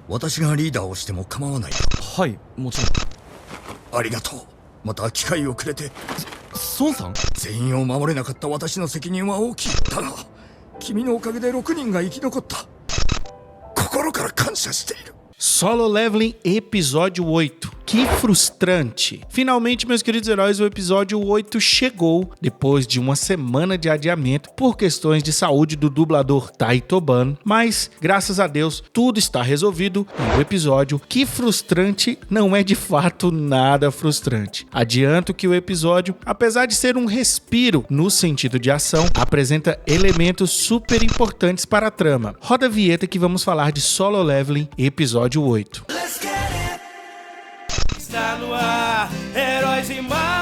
私がリーダーをしても構わないか。はい、もちろん。ありがとう。また機会をくれて。孫さん？全員を守れなかった私の責任は大きい。だが君のおかげで6人が生き残った。心から感謝している。 Solo Leveling Episódio 8. Que frustrante! Finalmente, meus queridos heróis, o episódio 8 chegou depois de uma semana de adiamento por questões de saúde do dublador Taito Ban, mas, graças a Deus, tudo está resolvido e o episódio Que Frustrante não é de fato nada frustrante. Adianto que o episódio, apesar de ser um respiro no sentido de ação, apresenta elementos super importantes para a trama. Roda a vinheta que vamos falar de Solo Leveling Episódio 8. Está no ar, Heróis e Mais!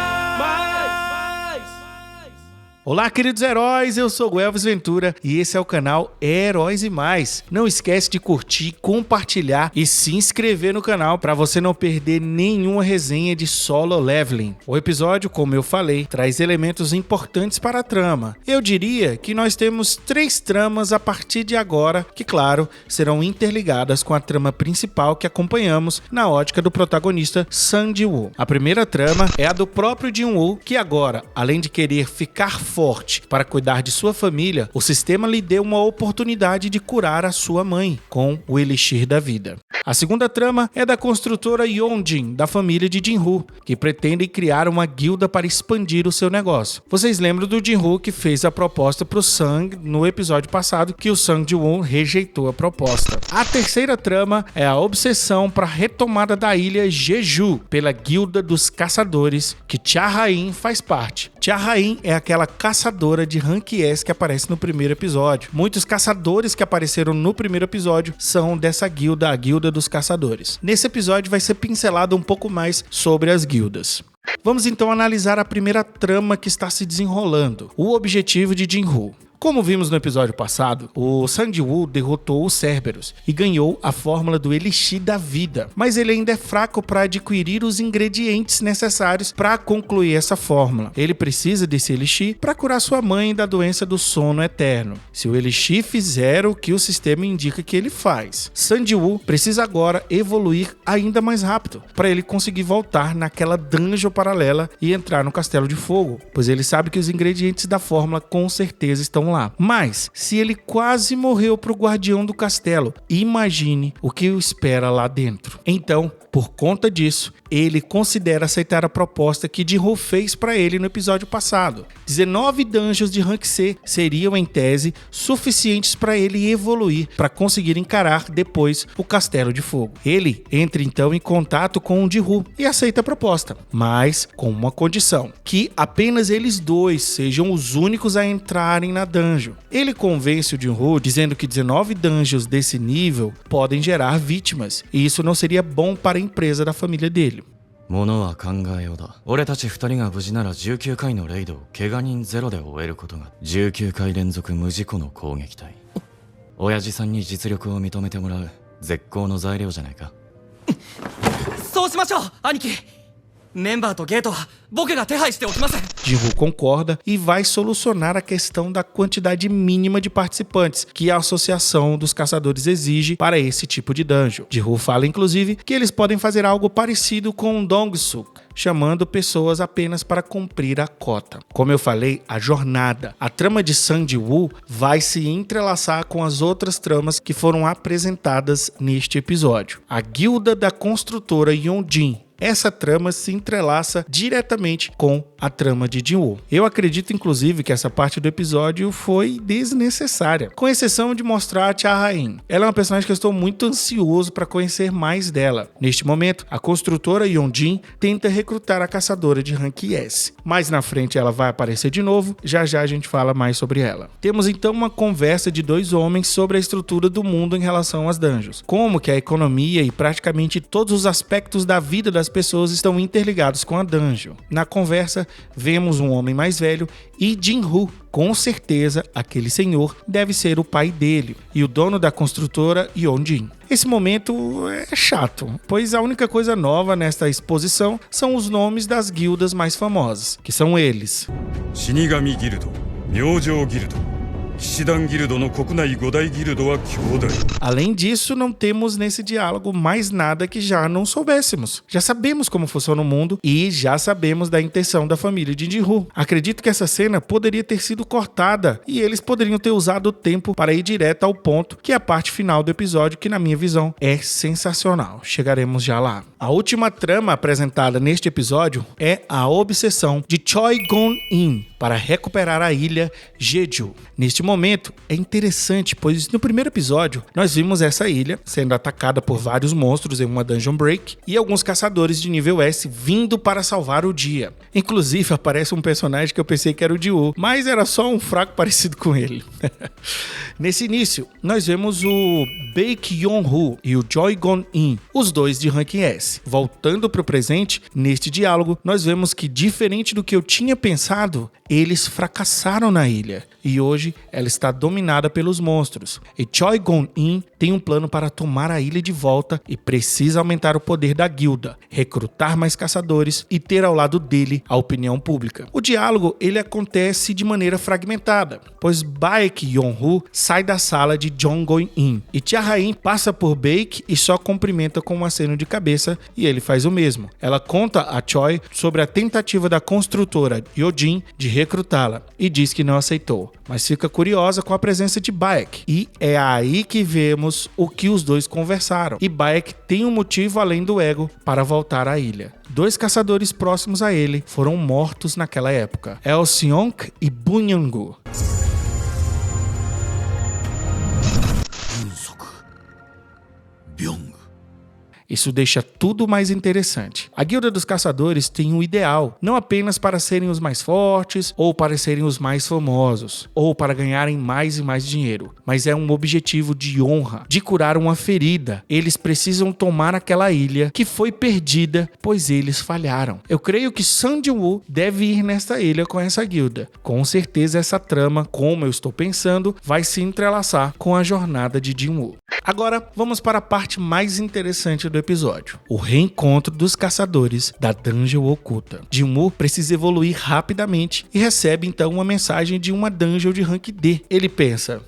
Olá, queridos heróis, eu sou o Elvis Ventura e esse é o canal Heróis e Mais. Não esquece de curtir, compartilhar e se inscrever no canal para você não perder nenhuma resenha de Solo Leveling. O episódio, como eu falei, traz elementos importantes para a trama. Eu diria que nós temos 3 tramas a partir de agora, que claro, serão interligadas com a trama principal que acompanhamos na ótica do protagonista Sun Ji-woo. A primeira trama é a do próprio Jin-woo, que agora, além de querer ficar forte para cuidar de sua família, o sistema lhe deu uma oportunidade de curar a sua mãe com o Elixir da Vida. A segunda trama é da construtora Yeonjin, da família de Jin-woo, que pretendem criar uma guilda para expandir o seu negócio. Vocês lembram do Jin-woo que fez a proposta para o Sung no episódio passado, que o Sung Ji-won rejeitou a proposta. A terceira trama é a obsessão para a retomada da ilha Jeju pela guilda dos caçadores, que Cha Ha-in faz parte. Cha Ha-in é aquela caçadora de Rank S que aparece no primeiro episódio. Muitos caçadores que apareceram no primeiro episódio são dessa guilda, a guilda dos caçadores. Nesse episódio vai ser pincelado um pouco mais sobre as guildas. Vamos então analisar a primeira trama que está se desenrolando, o objetivo de Jin-woo. Como vimos no episódio passado, o Sun Ji-woo derrotou o Cerberus e ganhou a fórmula do Elixir da Vida, mas ele ainda é fraco para adquirir os ingredientes necessários para concluir essa fórmula. Ele precisa desse Elixir para curar sua mãe da doença do sono eterno. Se o Elixir fizer o que o sistema indica que ele faz, Sun Ji-woo precisa agora evoluir ainda mais rápido para ele conseguir voltar naquela dungeon paralela e entrar no Castelo de Fogo, pois ele sabe que os ingredientes da fórmula com certeza estão lá. Mas, se ele quase morreu pro guardião do castelo, imagine o que o espera lá dentro. Então, por conta disso, ele considera aceitar a proposta que Jin-woo fez para ele no episódio passado. 19 dungeons de Rank C seriam, em tese, suficientes para ele evoluir para conseguir encarar depois o Castelo de Fogo. Ele entra então em contato com o Ji-woo e aceita a proposta, mas com uma condição: que apenas eles dois sejam os únicos a entrarem na dungeon. Ele convence o Jin-woo dizendo que 19 dungeons desse nível podem gerar vítimas, e isso não seria bom para a empresa da família dele. ものは考えようだ。俺たち2人が無事なら19回のレイドを怪我人ゼロで終えることが。19回連続無事故の攻撃隊。親父さんに実力を認めてもらう絶好の材料じゃないか。そうしましょう、兄貴。メンバーとゲートは僕が手配しておきます。 Jin-woo concorda e vai solucionar a questão da quantidade mínima de participantes que a Associação dos Caçadores exige para esse tipo de dungeon. Jin-woo fala inclusive que eles podem fazer algo parecido com Dong-suk, chamando pessoas apenas para cumprir a cota. Como eu falei, a jornada, a trama de Sun Ji-woo vai se entrelaçar com as outras tramas que foram apresentadas neste episódio. A guilda da construtora Yeonjin. Essa trama se entrelaça diretamente com a trama de Jin-woo. Eu acredito, inclusive, que essa parte do episódio foi desnecessária, com exceção de mostrar a Cha Ha-in. Ela é uma personagem que eu estou muito ansioso para conhecer mais dela. Neste momento, a construtora Yeonjin tenta recrutar a caçadora de Rank S. Mais na frente ela vai aparecer de novo, já a gente fala mais sobre ela. Temos então uma conversa de 2 homens sobre a estrutura do mundo em relação às dungeons. Como que a economia e praticamente todos os aspectos da vida das pessoas estão interligados com a dungeon. Na conversa, vemos um homem mais velho e Jin-woo. Com certeza, aquele senhor deve ser o pai dele e o dono da construtora Yeonjin. Esse momento é chato, pois a única coisa nova nesta exposição são os nomes das guildas mais famosas, que são eles: Shinigami Guild, Myoujou Guild, 騎士団ギルドの国内5大ギルドは兄弟。 Além disso, não temos nesse diálogo mais nada que já não soubéssemos. Já sabemos como funciona o mundo e já sabemos da intenção da família de Jinwoo. Acredito que essa cena poderia ter sido cortada e eles poderiam ter usado o tempo para ir direto ao ponto, que é a parte final do episódio, que na minha visão é sensacional. Chegaremos já lá. A última trama apresentada neste episódio é a obsessão de Choi Gon-in para recuperar a ilha Jeju. Neste momento, é interessante, pois no primeiro episódio, nós vimos essa ilha sendo atacada por vários monstros em uma dungeon break e alguns caçadores de nível S vindo para salvar o dia. Inclusive, aparece um personagem que eu pensei que era o Jiwoo, mas era só um fraco parecido com ele. Nesse início, nós vemos o Baek Yeon-woo e o Choi Gon-in, os dois de ranking S. Voltando para o presente, neste diálogo, nós vemos que, diferente do que eu tinha pensado, eles fracassaram na ilha e hoje ela está dominada pelos monstros. E Choi Gon-in tem um plano para tomar a ilha de volta e precisa aumentar o poder da guilda, recrutar mais caçadores e ter ao lado dele a opinião pública. O diálogo ele acontece de maneira fragmentada, pois Baek Yeon-woo sai da sala de Jong Gon-in e Cha-hae passa por Baek e só cumprimenta com um aceno de cabeça e ele faz o mesmo. Ela conta a Choi sobre a tentativa da construtora Yojin de recrutá-la e diz que não aceitou, mas fica curiosa com a presença de Baek e é aí que vemos o que os dois conversaram. E Baek tem um motivo além do ego para voltar à ilha. Dois caçadores próximos a ele foram mortos naquela época, El Seong e Bunyangu. Isso deixa tudo mais interessante. A Guilda dos Caçadores tem um ideal, não apenas para serem os mais fortes, ou para serem os mais famosos, ou para ganharem mais e mais dinheiro, mas é um objetivo de honra, de curar uma ferida. Eles precisam tomar aquela ilha que foi perdida, pois eles falharam. Eu creio que Sun Jinwoo deve ir nesta ilha com essa guilda. Com certeza essa trama, como eu estou pensando, vai se entrelaçar com a jornada de Jinwoo. Agora, vamos para a parte mais interessante do episódio, o reencontro dos caçadores da dungeon oculta. Jinwoo precisa evoluir rapidamente e recebe então uma mensagem de uma dungeon de rank D. Ele pensa,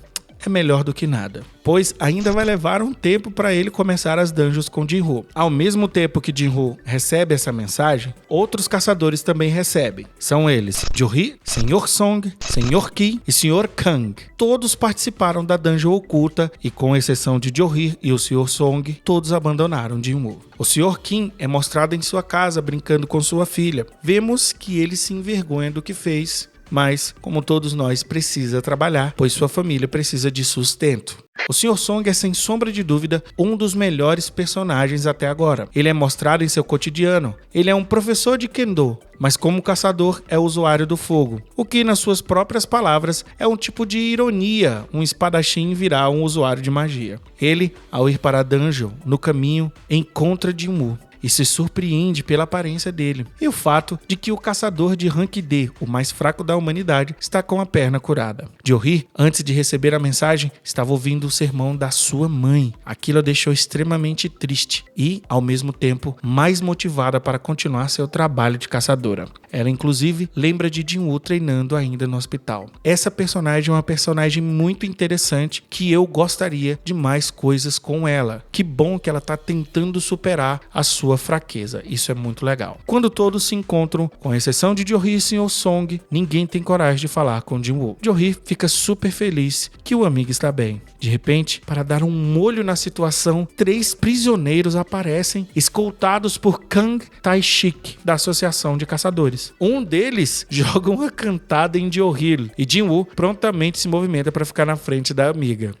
é melhor do que nada, pois ainda vai levar um tempo para ele começar as dungeons com Jinwoo. Ao mesmo tempo que Jinwoo recebe essa mensagem, outros caçadores também recebem. São eles Johi, Sr. Song, Sr. Ki e Sr. Kang. Todos participaram da dungeon oculta e, com exceção de Johi e o Sr. Song, todos abandonaram Jinwoo. O Sr. Kim é mostrado em sua casa brincando com sua filha. Vemos que ele se envergonha do que fez, mas, como todos nós, precisa trabalhar, pois sua família precisa de sustento. O Sr. Song é, sem sombra de dúvida, um dos melhores personagens até agora. Ele é mostrado em seu cotidiano. Ele é um professor de Kendo, mas como caçador é usuário do fogo, o que, nas suas próprias palavras, é um tipo de ironia, um espadachim virar um usuário de magia. Ele, ao ir para a dungeon, no caminho, encontra Jinwoo e se surpreende pela aparência dele e o fato de que o caçador de rank D, o mais fraco da humanidade, está com a perna curada. Johi, antes de receber a mensagem, estava ouvindo o sermão da sua mãe. Aquilo a deixou extremamente triste e, ao mesmo tempo, mais motivada para continuar seu trabalho de caçadora. Ela, inclusive, lembra de Jinwoo treinando ainda no hospital. Essa personagem é uma personagem muito interessante que eu gostaria de mais coisas com ela. Que bom que ela está tentando superar a sua fraqueza. Isso é muito legal. Quando todos se encontram, com exceção de Johi e Sr. Song, ninguém tem coragem de falar com Jinwoo. Johi fica super feliz que o amigo está bem. De repente, para dar um molho na situação, 3 prisioneiros aparecem, escoltados por Kang Tae-shik, da Associação de Caçadores. Um deles joga uma cantada em Johi e Jinwoo prontamente se movimenta para ficar na frente da amiga.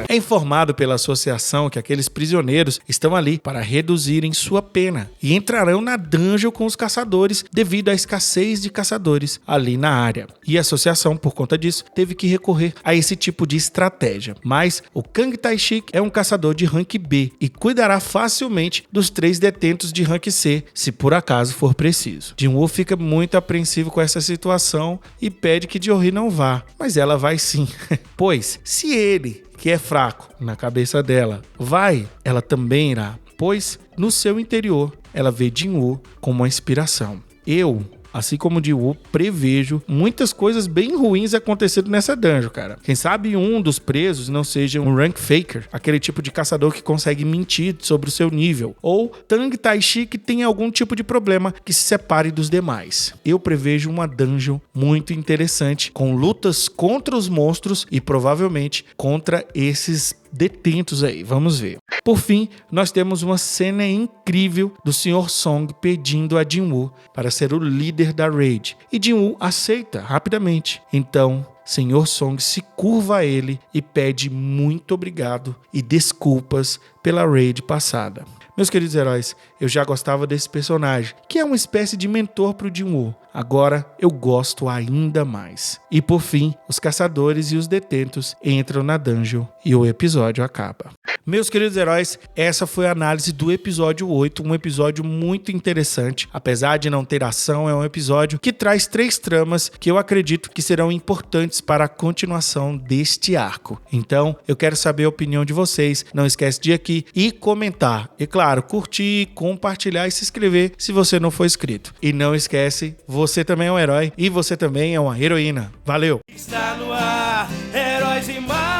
É informado pela associação que aqueles prisioneiros estão ali para reduzirem sua pena e entrarão na dungeon com os caçadores devido à escassez de caçadores ali na área. E a associação, por conta disso, teve que recorrer a esse tipo de estratégia. Mas o Kang Tae-shik é um caçador de rank B e cuidará facilmente dos 3 detentos de rank C, se por acaso for preciso. Jinwoo fica muito apreensivo com essa situação e pede que Johi não vá, mas ela vai sim, pois se ele, que é fraco na cabeça dela, vai, ela também irá, pois no seu interior ela vê Jinwoo como uma inspiração. Eu assim como o Jin-Woo, prevejo muitas coisas bem ruins acontecendo nessa dungeon, cara. Quem sabe um dos presos não seja um rank faker, aquele tipo de caçador que consegue mentir sobre o seu nível, ou Tang Taishi que tem algum tipo de problema que se separe dos demais. Eu prevejo uma dungeon muito interessante, com lutas contra os monstros e provavelmente contra esses detentos aí, vamos ver. Por fim, nós temos uma cena incrível do Sr. Song pedindo a Jin-Woo para ser o líder da raid, e Jin-Woo aceita rapidamente. Então, Sr. Song se curva a ele e pede muito obrigado e desculpas pela raid passada. Meus queridos heróis, eu já gostava desse personagem, que é uma espécie de mentor pro Jin-Woo. Agora eu gosto ainda mais. E por fim, os caçadores e os detentos entram na dungeon e o episódio acaba. Meus queridos heróis, essa foi a análise do episódio 8, um episódio muito interessante. Apesar de não ter ação, é um episódio que traz 3 tramas que eu acredito que serão importantes para a continuação deste arco. Então, eu quero saber a opinião de vocês. Não esquece de ir aqui e comentar. E claro, curtir, compartilhar e se inscrever se você não for inscrito. E não esquece, você também é um herói e você também é uma heroína. Valeu! Está no ar, Heróis e Mais.